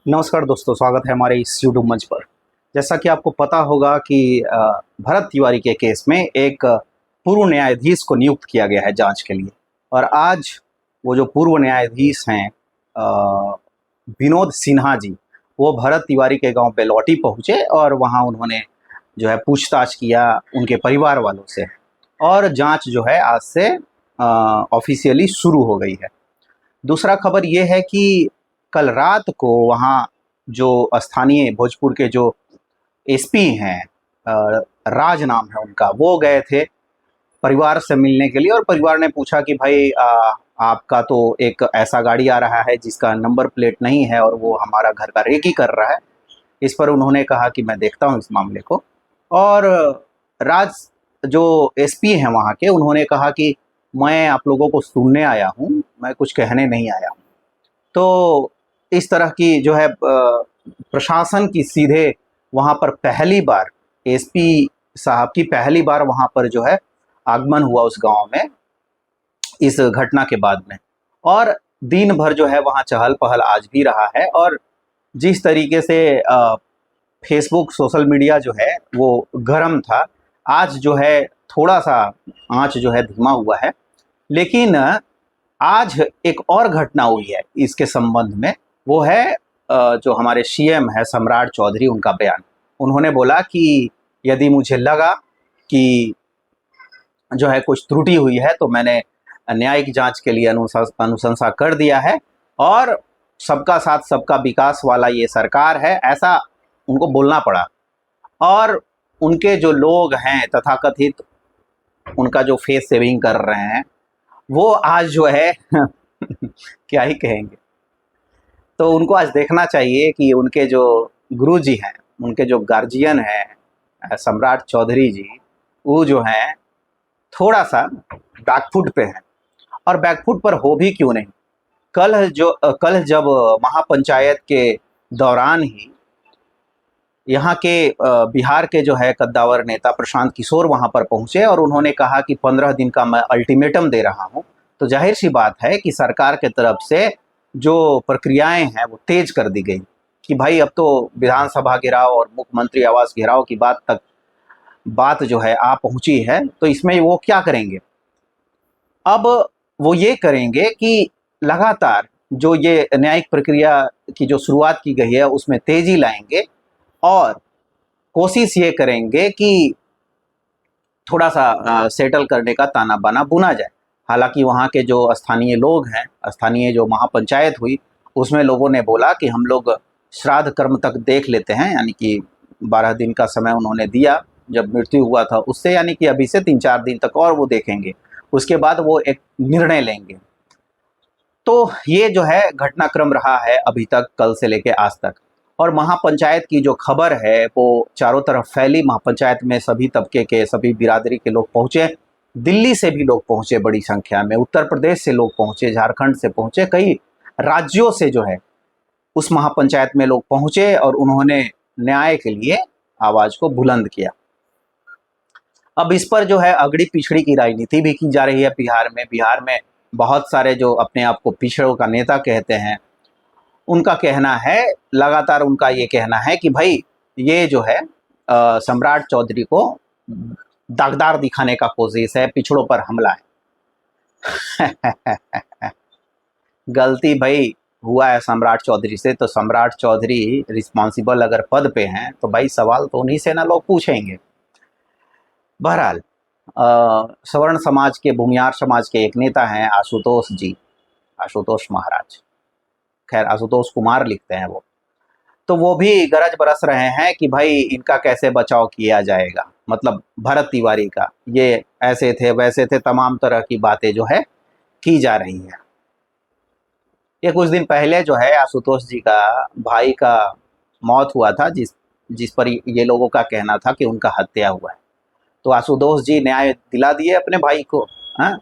नमस्कार दोस्तों, स्वागत है हमारे इस यूट्यूब मंच पर। जैसा कि आपको पता होगा कि भरत तिवारी के केस में एक पूर्व न्यायाधीश को नियुक्त किया गया है जांच के लिए। और आज वो जो पूर्व न्यायाधीश हैं विनोद सिन्हा जी, वो भरत तिवारी के गांव बेलौटी पहुंचे और वहां उन्होंने जो है पूछताछ किया उनके परिवार वालों से। और जांच जो है आज से ऑफिशियली शुरू हो गई है। दूसरा खबर ये है कि कल रात को वहाँ जो स्थानीय भोजपुर के जो एसपी हैं, राज नाम है उनका, वो गए थे परिवार से मिलने के लिए। और परिवार ने पूछा कि भाई आपका तो एक ऐसा गाड़ी आ रहा है जिसका नंबर प्लेट नहीं है और वो हमारा घर का रेकी कर रहा है। इस पर उन्होंने कहा कि मैं देखता हूँ इस मामले को। और राज जो एसपी हैं वहाँ के, उन्होंने कहा कि मैं आप लोगों को सुनने आया हूँ, मैं कुछ कहने नहीं आया हूँ। तो इस तरह की जो है प्रशासन की सीधे वहाँ पर पहली बार एसपी साहब की पहली बार वहाँ पर जो है आगमन हुआ उस गांव में इस घटना के बाद में। और दिन भर जो है वहाँ चहल पहल आज भी रहा है। और जिस तरीके से फेसबुक सोशल मीडिया जो है वो गर्म था, आज जो है थोड़ा सा आंच जो है धीमा हुआ है। लेकिन आज एक और घटना हुई है इसके संबंध में। वो है जो हमारे सीएम है सम्राट चौधरी, उनका बयान। उन्होंने बोला कि यदि मुझे लगा कि जो है कुछ त्रुटि हुई है तो मैंने न्यायिक जांच के लिए अनुशंसा कर दिया है। और सबका साथ सबका विकास वाला ये सरकार है, ऐसा उनको बोलना पड़ा। और उनके जो लोग हैं तथाकथित, उनका जो फेस सेविंग कर रहे हैं, वो आज जो है क्या ही कहेंगे। तो उनको आज देखना चाहिए कि उनके जो गुरुजी हैं, उनके जो गार्जियन हैं सम्राट चौधरी जी, वो जो हैं थोड़ा सा बैकफुट पे हैं। और बैकफुट पर हो भी क्यों नहीं, कल जब महापंचायत के दौरान ही यहाँ के बिहार के जो है कद्दावर नेता प्रशांत किशोर वहाँ पर पहुँचे और उन्होंने कहा कि 15 दिन का मैं अल्टीमेटम दे रहा हूँ। तो जाहिर सी बात है कि सरकार के तरफ से जो प्रक्रियाएं हैं वो तेज कर दी गई कि भाई अब तो विधानसभा घेराव और मुख्यमंत्री आवास घेराव की बात जो है आ पहुंची है। तो इसमें वो क्या करेंगे, अब वो ये करेंगे कि लगातार जो ये न्यायिक प्रक्रिया की जो शुरुआत की गई है उसमें तेजी लाएंगे और कोशिश ये करेंगे कि थोड़ा सा सेटल करने का ताना बाना बुना जाए। हालांकि वहाँ के जो स्थानीय लोग हैं, स्थानीय जो महापंचायत हुई उसमें लोगों ने बोला कि हम लोग श्राद्ध कर्म तक देख लेते हैं, यानी कि 12 दिन का समय उन्होंने दिया जब मृत्यु हुआ था उससे, यानी कि अभी से 3-4 दिन तक और वो देखेंगे, उसके बाद वो एक निर्णय लेंगे। तो ये जो है घटनाक्रम रहा है अभी तक, कल से लेके आज तक। और महापंचायत की जो खबर है वो चारों तरफ फैली। महापंचायत में सभी तबके के, सभी बिरादरी के लोग पहुँचे। दिल्ली से भी लोग पहुँचे बड़ी संख्या में, उत्तर प्रदेश से लोग पहुँचे, झारखंड से पहुँचे, कई राज्यों से जो है उस महापंचायत में लोग पहुँचे और उन्होंने न्याय के लिए आवाज़ को बुलंद किया। अब इस पर जो है अगड़ी पिछड़ी की राजनीति भी की जा रही है बिहार में बहुत सारे जो अपने आप को पिछड़ों का नेता कहते हैं, उनका कहना है, लगातार उनका ये कहना है कि भाई ये जो है सम्राट चौधरी को दागदार दिखाने का कोशिश है, पिछड़ों पर हमला है। गलती भाई हुआ है सम्राट चौधरी से, तो सम्राट चौधरी रिस्पॉन्सिबल अगर पद पे हैं तो भाई सवाल तो उन्हीं से ना लोग पूछेंगे। बहरहाल सवर्ण समाज के, भूमियार समाज के एक नेता हैं आशुतोष जी, आशुतोष महाराज, खैर आशुतोष कुमार लिखते हैं वो, तो वो भी गरज बरस रहे हैं कि भाई इनका कैसे बचाव किया जाएगा। मतलब भरत तिवारी का, ये ऐसे थे वैसे थे, तमाम तरह की बातें जो है की जा रही हैं। ये कुछ दिन पहले जो है आशुतोष जी का भाई का मौत हुआ था, जिस पर ये लोगों का कहना था कि उनका हत्या हुआ है। तो आशुतोष जी न्याय दिला दिए अपने भाई को। हाँ,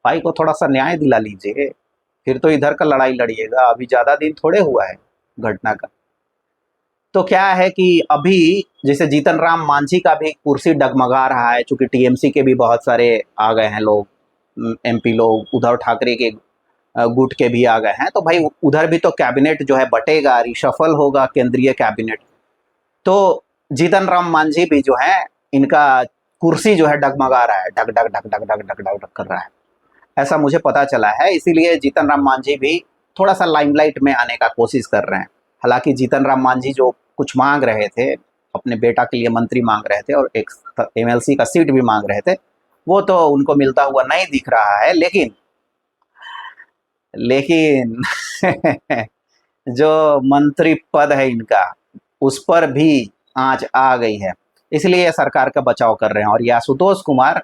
भाई को थोड़ा सा न्याय दिला लीजिए, फिर तो इधर का लड़ाई लड़िएगा, अभी ज़्यादा दिन थोड़े हुआ है घटना का। तो क्या है कि अभी जैसे जीतन राम मांझी का भी कुर्सी डगमगा रहा है, चूंकि टीएमसी के भी बहुत सारे आ गए हैं लोग, एमपी लोग, उद्धव ठाकरे के गुट के भी आ गए हैं, तो भाई उधर भी तो कैबिनेट जो है बटेगा, रिशफल होगा केंद्रीय कैबिनेट। तो जीतन राम मांझी भी जो है, इनका कुर्सी जो है डगमगा रहा है, डग डग डग डग डग डग डग डग कर रहा है, ऐसा मुझे पता चला है। इसीलिए जीतन राम मांझी भी थोड़ा सा लाइमलाइट में आने का कोशिश कर रहे हैं। हालांकि जीतन राम मांझी जो कुछ मांग रहे थे, अपने बेटा के लिए मंत्री मांग रहे थे और एक एमएलसी का सीट भी मांग रहे थे, वो तो उनको मिलता हुआ नहीं दिख रहा है। लेकिन जो मंत्री पद है इनका, उस पर भी आंच आ गई है, इसलिए सरकार का बचाव कर रहे हैं। और ये आशुतोष कुमार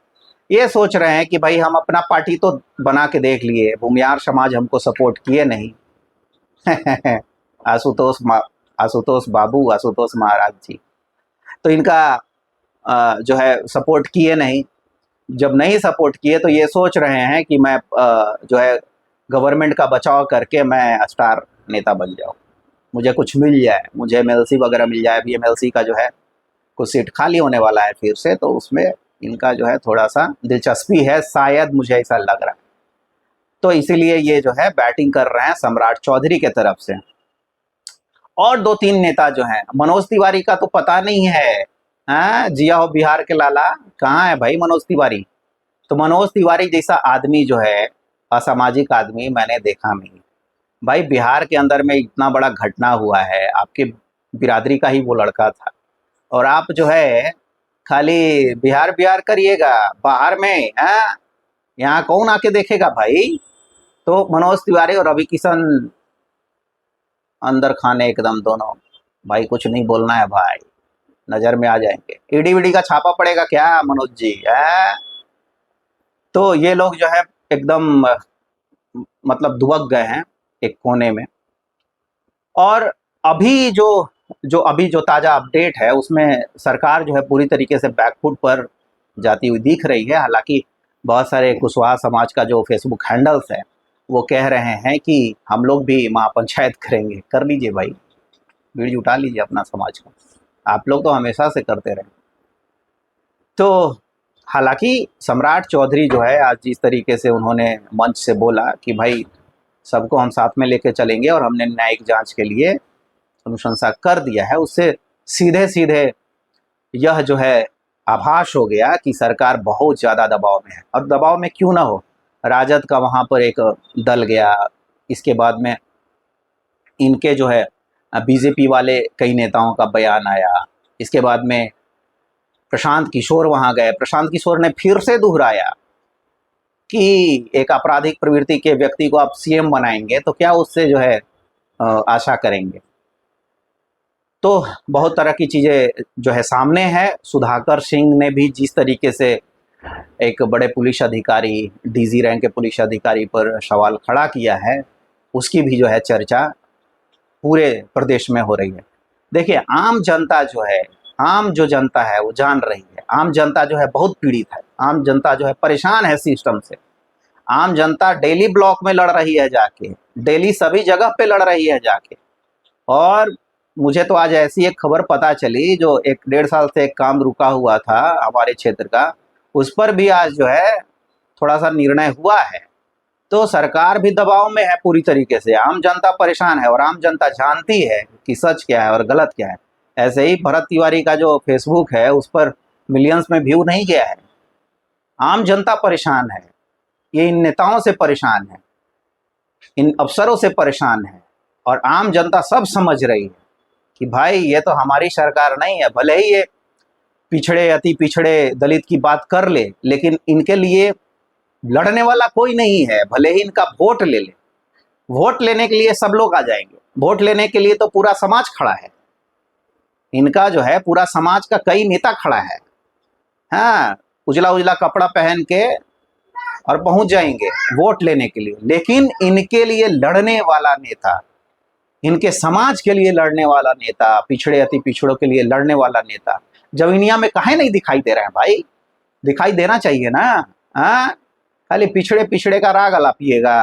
ये सोच रहे हैं कि भाई हम अपना पार्टी तो बना के देख लिए, भूमियार समाज हमको सपोर्ट किए नहीं। आशुतोष बाबू, आशुतोष महाराज जी तो इनका जो है सपोर्ट किए नहीं। जब नहीं सपोर्ट किए तो ये सोच रहे हैं कि मैं जो है गवर्नमेंट का बचाव करके मैं स्टार नेता बन जाऊँ, मुझे कुछ मिल जाए, मुझे एमएलसी वगैरह मिल जाए। अभी एमएलसी का जो है कुछ सीट खाली होने वाला है फिर से, तो उसमें इनका जो है थोड़ा सा दिलचस्पी है, शायद मुझे ऐसा लग रहा है। तो इसीलिए ये जो है बैटिंग कर रहे हैं सम्राट चौधरी के तरफ से। और 2-3 नेता जो हैं, मनोज तिवारी का तो पता नहीं है। जिया हो बिहार के लाला, कहाँ है भाई मनोज तिवारी? तो मनोज तिवारी जैसा आदमी जो है, असामाजिक आदमी मैंने देखा नहीं भाई। बिहार के अंदर में इतना बड़ा घटना हुआ है, आपके बिरादरी का ही वो लड़का था, और आप जो है खाली बिहार बिहार करिएगा, बाहर में यहाँ कौन आके देखेगा भाई? तो मनोज तिवारी और रवि किशन अंदर खाने एकदम दोनों, भाई कुछ नहीं बोलना है भाई, नजर में आ जाएंगे। ईडी वीडी का छापा पड़ेगा क्या मनोज जी? तो ये लोग जो है एकदम मतलब दुबक गए हैं एक कोने में। और अभी जो ताज़ा अपडेट है उसमें सरकार जो है पूरी तरीके से बैकफुट पर जाती हुई दिख रही है। हालांकि बहुत सारे कुशवाहा समाज का जो फेसबुक हैंडल्स है वो कह रहे हैं कि हम लोग भी महापंचायत करेंगे। कर लीजिए भाई, भीड़ जुटा लीजिए अपना समाज का, आप लोग तो हमेशा से करते रहे। तो हालांकि सम्राट चौधरी जो है आज जिस तरीके से उन्होंने मंच से बोला कि भाई सबको हम साथ में लेके चलेंगे और हमने न्यायिक जांच के लिए अनुशंसा कर दिया है, उससे सीधे सीधे यह जो है आभास हो गया कि सरकार बहुत ज़्यादा दबाव में है। और दबाव में क्यों ना हो, राजद का वहाँ पर एक दल गया, इसके बाद में इनके जो है बीजेपी वाले कई नेताओं का बयान आया, इसके बाद में प्रशांत किशोर वहाँ गए। प्रशांत किशोर ने फिर से दोहराया कि एक आपराधिक प्रवृत्ति के व्यक्ति को आप सीएम बनाएंगे तो क्या उससे जो है आशा करेंगे। तो बहुत तरह की चीज़ें जो है सामने है। सुधाकर सिंह ने भी जिस तरीके से एक बड़े पुलिस अधिकारी, डीजी रैंक के पुलिस अधिकारी पर सवाल खड़ा किया है, उसकी भी जो है चर्चा पूरे प्रदेश में हो रही है। देखिए आम जनता जो है, आम जो जनता है वो जान रही है, आम जनता जो है बहुत पीड़ित है, आम जनता जो है परेशान है सिस्टम से। आम जनता डेली ब्लॉक में लड़ रही है जाके, डेली सभी जगह पे लड़ रही है जाके। और मुझे तो आज ऐसी एक खबर पता चली, जो 1-1.5 साल से एक काम रुका हुआ था हमारे क्षेत्र का, उस पर भी आज जो है थोड़ा सा निर्णय हुआ है। तो सरकार भी दबाव में है पूरी तरीके से, आम जनता परेशान है और आम जनता जानती है कि सच क्या है और गलत क्या है। ऐसे ही भरत तिवारी का जो फेसबुक है उस पर मिलियंस में व्यू नहीं गया है। आम जनता परेशान है, ये इन नेताओं से परेशान है, इन अफसरों से परेशान है, और आम जनता सब समझ रही है कि भाई ये तो हमारी सरकार नहीं है। भले ही ये पिछड़े, अति पिछड़े, दलित की बात कर ले, लेकिन इनके लिए लड़ने वाला कोई नहीं है। भले ही इनका वोट ले ले, वोट लेने के लिए सब लोग आ जाएंगे, वोट लेने के लिए तो पूरा समाज खड़ा है, इनका जो है पूरा समाज का कई नेता खड़ा है। हाँ, उजला उजला कपड़ा पहन के और पहुंच जाएंगे वोट लेने के लिए। लेकिन इनके लिए लड़ने वाला नेता, इनके समाज के लिए लड़ने वाला नेता, पिछड़े अति पिछड़ों के लिए लड़ने वाला नेता जमीनिया में काहे नहीं दिखाई दे रहे हैं भाई? दिखाई देना चाहिए ना। हाँ, खाली पिछड़े पिछड़े का राग अलापिएगा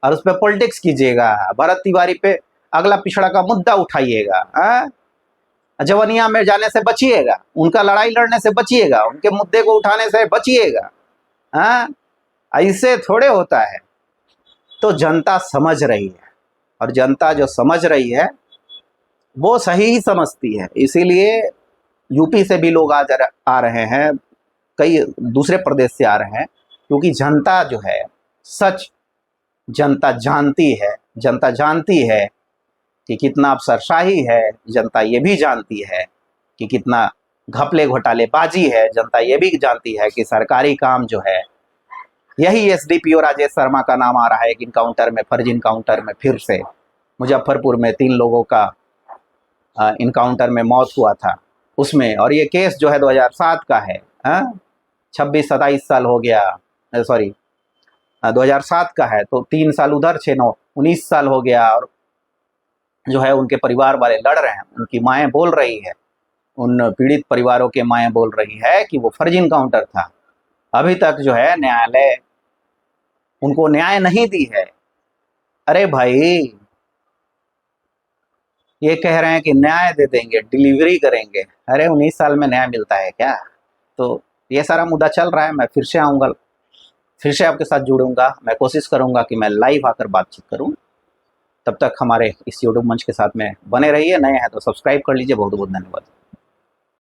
और उस पर पॉलिटिक्स कीजिएगा, भरत तिवारी पे अगला पिछड़ा का मुद्दा उठाइएगा, जवनिया में जाने से बचिएगा, उनका लड़ाई लड़ने से बचिएगा, उनके मुद्दे को उठाने से बचिएगा। ऐसे थोड़े होता है। तो जनता समझ रही है, और जनता जो समझ रही है वो सही ही समझती है। इसीलिए यूपी से भी लोग आ रहे हैं, कई दूसरे प्रदेश से आ रहे हैं, क्योंकि जनता जो है सच जनता जानती है। जनता जानती है कि कितना अफसरशाही है, जनता ये भी जानती है कि कितना घपले घोटालेबाजी है, जनता ये भी जानती है कि सरकारी काम जो है, यही एसडीपीओ राजेश शर्मा का नाम आ रहा है एक इनकाउंटर में, फर्जी इनकाउंटर में। फिर से मुजफ्फरपुर में 3 लोगों का इनकाउंटर में मौत हुआ था उसमें, और ये केस जो है 2007 का है। 26-27 साल हो गया, सॉरी 2007 का है, तो 3 साल उधर 6-9 19 साल हो गया। और जो है उनके परिवार वाले लड़ रहे हैं, उनकी माएँ बोल रही है, उन पीड़ित परिवारों के माएँ बोल रही है कि वो फर्जी इनकाउंटर था। अभी तक जो है न्यायालय उनको न्याय नहीं दी है। अरे भाई, ये कह रहे हैं कि न्याय दे देंगे, डिलीवरी करेंगे। अरे 19 साल में न्याय मिलता है क्या? तो ये सारा मुद्दा चल रहा है। मैं फिर से आऊँगा, फिर से आपके साथ जुड़ूंगा। मैं कोशिश करूंगा कि मैं लाइव आकर बातचीत करूं। तब तक हमारे इस यूट्यूब मंच के साथ में बने रहिए। नए हैं तो सब्सक्राइब कर लीजिए। बहुत बहुत धन्यवाद।